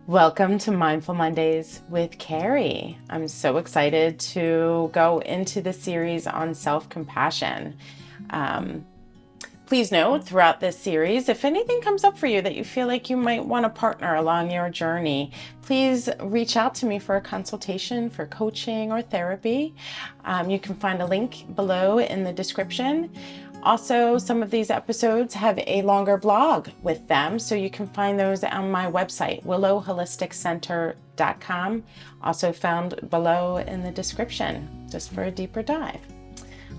Welcome to Mindful Mondays with Carrie. I'm so excited to go into the series on self-compassion. Please note throughout this series, if anything comes up for you that you feel like you might want to partner along your journey, please reach out to me for a consultation, for coaching or therapy. You can find a link below in the description. Also, some of these episodes have a longer blog with them, so you can find those on my website, willowholisticcenter.com, also found below in the description, just for a deeper dive.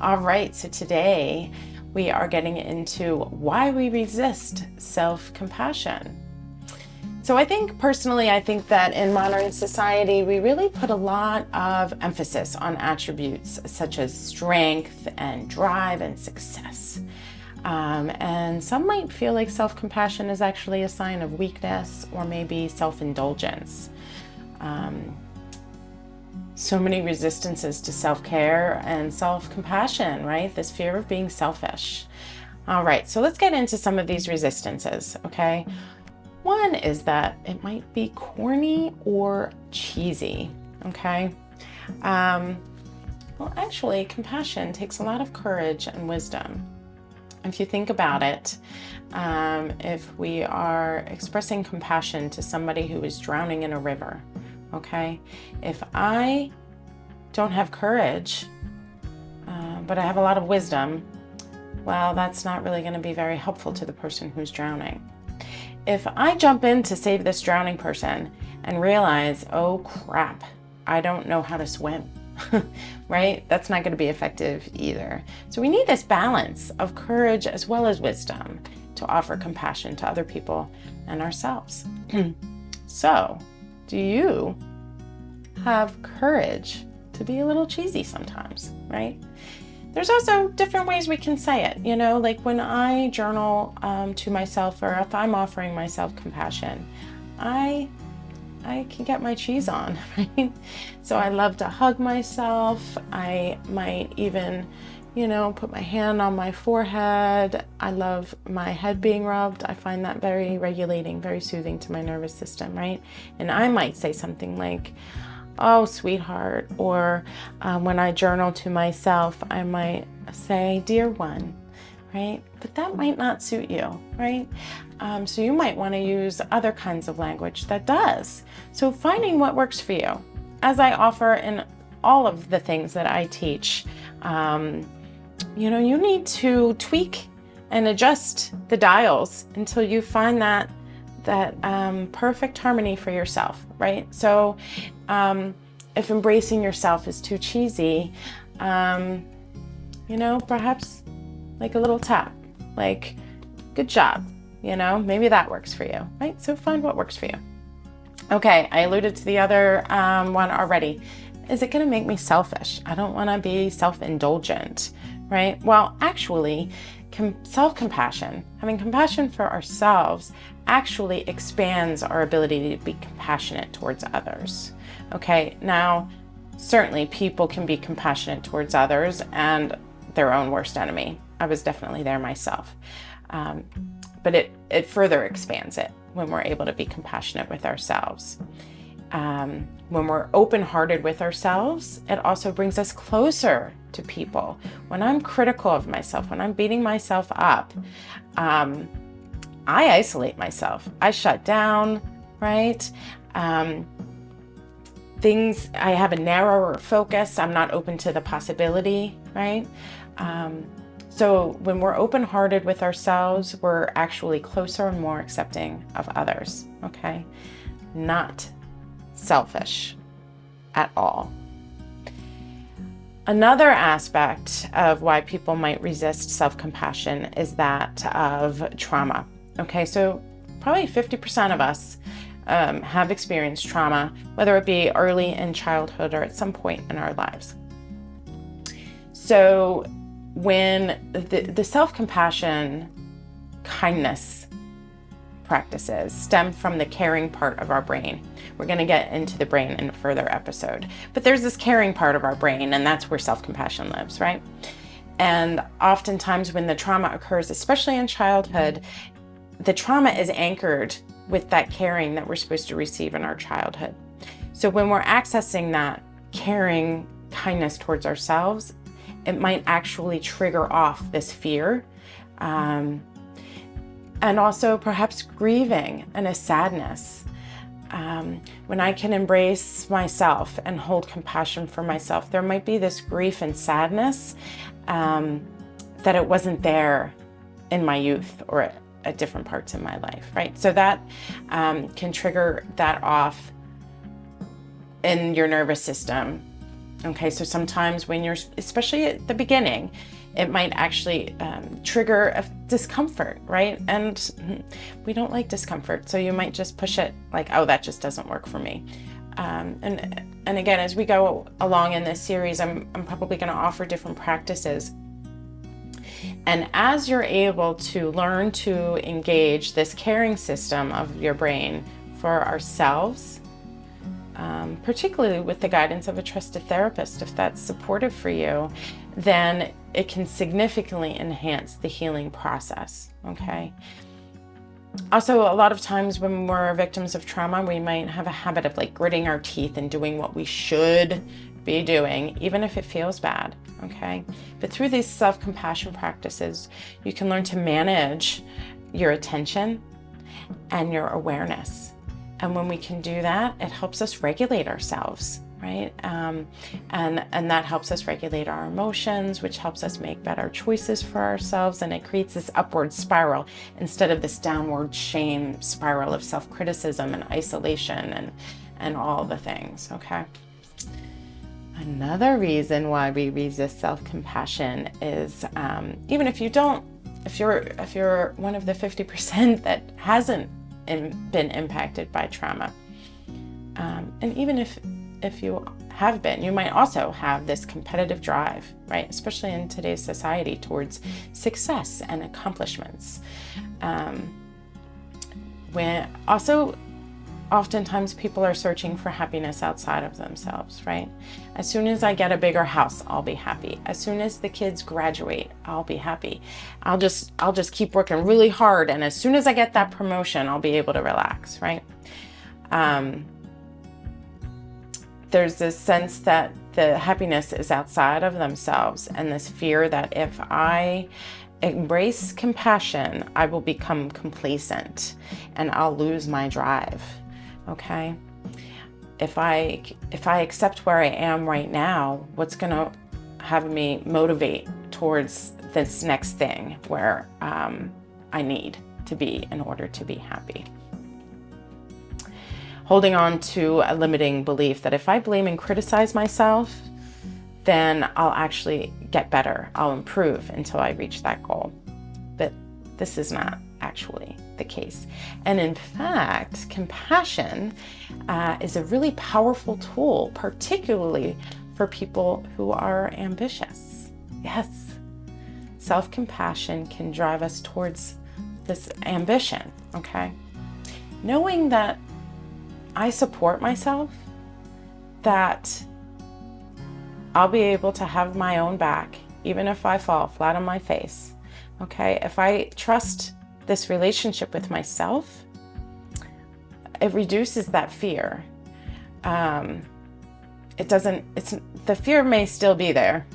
All right, so today we are getting into why we resist self-compassion. So I think that in modern society, we really put a lot of emphasis on attributes such as strength and drive and success. And some might feel like self-compassion is actually a sign of weakness or maybe self-indulgence. So many resistances to self-care and self-compassion, right? This fear of being selfish. All right, so let's get into some of these resistances, okay? One is that it might be corny or cheesy, okay? Well, actually, compassion takes a lot of courage and wisdom. If you think about it, if we are expressing compassion to somebody who is drowning in a river, okay? If I don't have courage, but I have a lot of wisdom, well, that's not really going to be very helpful to the person who's drowning. If I jump in to save this drowning person and realize, oh crap, I don't know how to swim, right? That's not going to be effective either. So we need this balance of courage as well as wisdom to offer compassion to other people and ourselves. So, do you have courage to be a little cheesy sometimes, right? There's also different ways we can say it, like when I journal to myself, or if I'm offering myself compassion, I can get my cheese on, right? So I love to hug myself. I might even, put my hand on my forehead. I love my head being rubbed. I find that very regulating, very soothing to my nervous system, right? And I might say something like, oh, sweetheart, or when I journal to myself, I might say, dear one, right? But that might not suit you, right? So you might want to use other kinds of language that does. So finding what works for you. As I offer in all of the things that I teach, you need to tweak and adjust the dials until you find that perfect harmony for yourself, right? So if embracing yourself is too cheesy, perhaps like a little tap, like, good job, maybe that works for you, right? So find what works for you. Okay, I alluded to the other one already. Is it going to make me selfish? I don't want to be self-indulgent, right? Well, actually, self-compassion, having compassion for ourselves, actually expands our ability to be compassionate towards others. Okay, now, certainly people can be compassionate towards others and their own worst enemy. I was definitely there myself. But it further expands it when we're able to be compassionate with ourselves. When we're open-hearted with ourselves, it also brings us closer to people. When I'm critical of myself, when I'm beating myself up, I isolate myself. I shut down, right? I have a narrower focus. I'm not open to the possibility, right? So when we're open-hearted with ourselves, we're actually closer and more accepting of others, okay? Not selfish at all. Another aspect of why people might resist self-compassion is that of trauma. Okay, so probably 50% of us have experienced trauma, whether it be early in childhood or at some point in our lives. So when the self-compassion, kindness practices stem from the caring part of our brain. We're going to get into the brain in a further episode. But there's this caring part of our brain, and that's where self-compassion lives, right? And oftentimes when the trauma occurs, especially in childhood, the trauma is anchored with that caring that we're supposed to receive in our childhood. So when we're accessing that caring kindness towards ourselves, it might actually trigger off this fear, and also perhaps grieving and a sadness. When I can embrace myself and hold compassion for myself, there might be this grief and sadness that it wasn't there in my youth or at different parts in my life, right? So that can trigger that off in your nervous system. Okay, so sometimes when you're, especially at the beginning, it might actually trigger a discomfort, right? And we don't like discomfort, so you might just push it like, oh, that just doesn't work for me. And again, as we go along in this series, I'm probably going to offer different practices. And as you're able to learn to engage this caring system of your brain for ourselves, particularly with the guidance of a trusted therapist, if that's supportive for you, then it can significantly enhance the healing process, okay? Also, a lot of times when we're victims of trauma, we might have a habit of like gritting our teeth and doing what we should be doing, even if it feels bad, okay? But through these self-compassion practices, you can learn to manage your attention and your awareness. And when we can do that, it helps us regulate ourselves, right? And that helps us regulate our emotions, which helps us make better choices for ourselves. And it creates this upward spiral instead of this downward shame spiral of self-criticism and isolation and all the things, okay? Another reason why we resist self-compassion is even if you're one of the 50% that hasn't been impacted by trauma, and even if you have been, you might also have this competitive drive, right? Especially in today's society towards success and accomplishments. When also, oftentimes people are searching for happiness outside of themselves, right? As soon as I get a bigger house, I'll be happy. As soon as the kids graduate, I'll be happy. I'll just keep working really hard, and as soon as I get that promotion, I'll be able to relax, right? There's this sense that the happiness is outside of themselves, and this fear that if I embrace compassion, I will become complacent and I'll lose my drive. Okay, if I accept where I am right now, what's going to have me motivate towards this next thing where I need to be in order to be happy? Holding on to a limiting belief that if I blame and criticize myself, then I'll actually get better. I'll improve until I reach that goal. But this is not actually the case. And in fact, compassion is a really powerful tool, particularly for people who are ambitious. Yes, self-compassion can drive us towards this ambition, okay? Knowing that I support myself, that I'll be able to have my own back, even if I fall flat on my face, okay? If I trust this relationship with myself, it reduces that fear. The fear may still be there,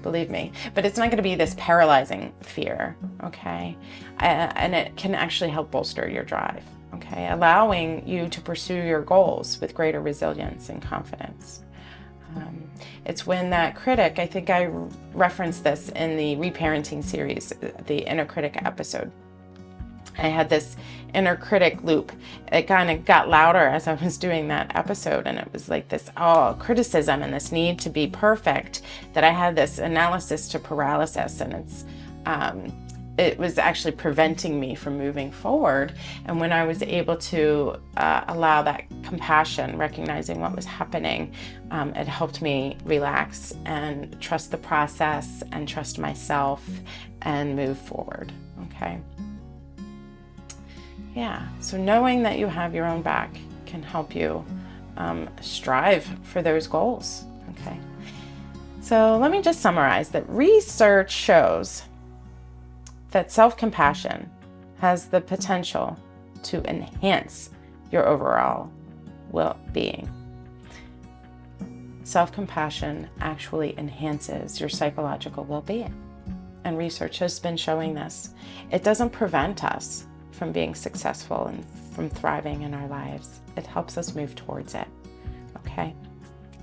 believe me, but it's not going to be this paralyzing fear, okay? And it can actually help bolster your drive, okay? Allowing you to pursue your goals with greater resilience and confidence. It's when that critic, I think I referenced this in the reparenting series, the inner critic episode. I had this inner critic loop. It kind of got louder as I was doing that episode, and it was like this criticism and this need to be perfect, that I had this analysis to paralysis, and it was actually preventing me from moving forward. And when I was able to allow that compassion, recognizing what was happening, it helped me relax and trust the process and trust myself and move forward, okay? Yeah, so knowing that you have your own back can help you strive for those goals, okay? So let me just summarize that research shows that self-compassion has the potential to enhance your overall well-being. Self-compassion actually enhances your psychological well-being. And research has been showing this. It doesn't prevent us from being successful and from thriving in our lives. It helps us move towards it, okay?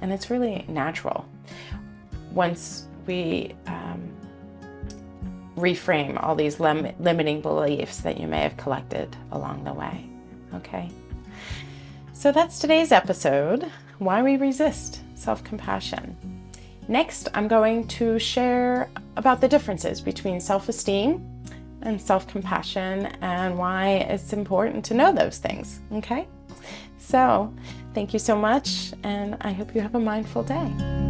And it's really natural. Once we reframe all these limiting beliefs that you may have collected along the way, okay? So that's today's episode, Why We Resist Self-Compassion. Next, I'm going to share about the differences between self-esteem and self-compassion and why it's important to know those things, okay? So, thank you so much, and I hope you have a mindful day.